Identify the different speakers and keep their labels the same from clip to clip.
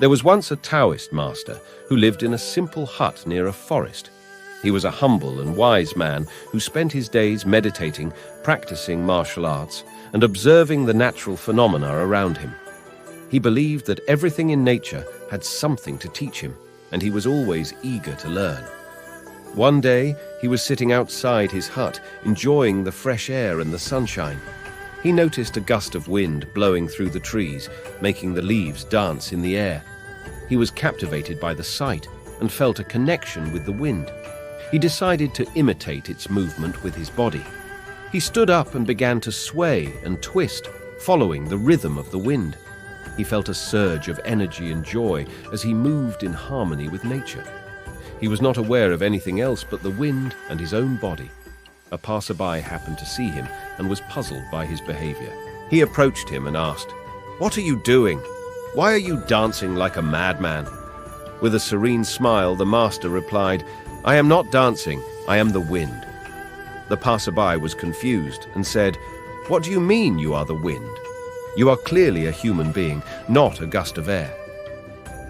Speaker 1: There was once a Taoist master who lived in a simple hut near a forest. He was a humble and wise man who spent his days meditating, practicing martial arts, and observing the natural phenomena around him. He believed that everything in nature had something to teach him, and he was always eager to learn. One day, he was sitting outside his hut, enjoying the fresh air and the sunshine. He noticed a gust of wind blowing through the trees, making the leaves dance in the air. He was captivated by the sight and felt a connection with the wind. He decided to imitate its movement with his body. He stood up and began to sway and twist, following the rhythm of the wind. He felt a surge of energy and joy as he moved in harmony with nature. He was not aware of anything else but the wind and his own body. A passerby happened to see him and was puzzled by his behavior. He approached him and asked, "What are you doing? Why are you dancing like a madman?" With a serene smile, the master replied, "I am not dancing, I am the wind." The passerby was confused and said, "What do you mean you are the wind? You are clearly a human being, not a gust of air."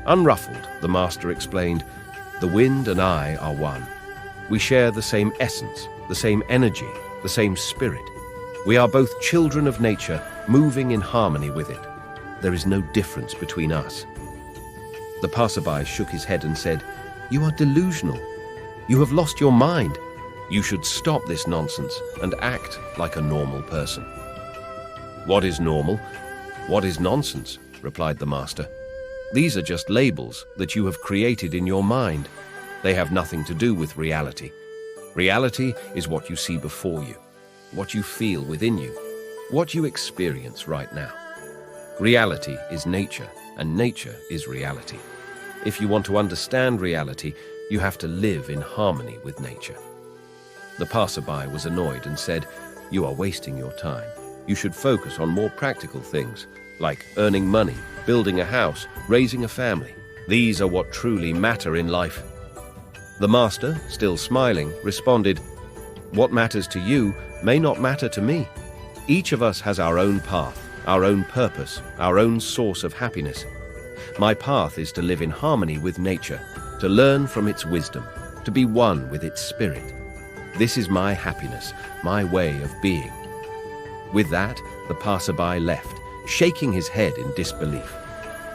Speaker 1: Unruffled, the master explained, "The wind and I are one. We share the same essence, the same energy, the same spirit. We are both children of nature, moving in harmony with it. There is no difference between us." The passerby shook his head and said, "You are delusional. You have lost your mind. You should stop this nonsense and act like a normal person." "What is normal? What is nonsense?" replied the master. "These are just labels that you have created in your mind. They have nothing to do with reality. Reality is what you see before you, what you feel within you, what you experience right now. Reality is nature, and nature is reality. If you want to understand reality, you have to live in harmony with nature." The passerby was annoyed and said, "You are wasting your time. You should focus on more practical things, like earning money, building a house, raising a family. These are what truly matter in life." The master, still smiling, responded, "What matters to you may not matter to me. Each of us has our own path, our own purpose, our own source of happiness. My path is to live in harmony with nature, to learn from its wisdom, to be one with its spirit. This is my happiness, my way of being." With that, the passerby left, shaking his head in disbelief.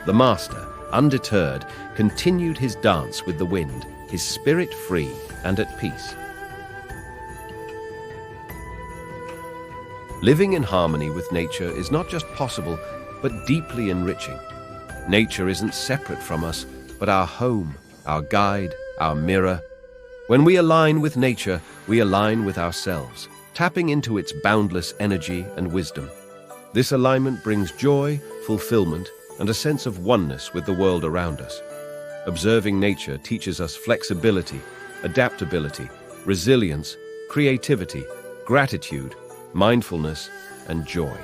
Speaker 1: The master, undeterred, continued his dance with the wind, his spirit free and at peace. Living in harmony with nature is not just possible, but deeply enriching. Nature isn't separate from us, but our home, our guide, our mirror. When we align with nature, we align with ourselves, tapping into its boundless energy and wisdom. This alignment brings joy, fulfillment, and a sense of oneness with the world around us. Observing nature teaches us flexibility, adaptability, resilience, creativity, gratitude, mindfulness, and joy.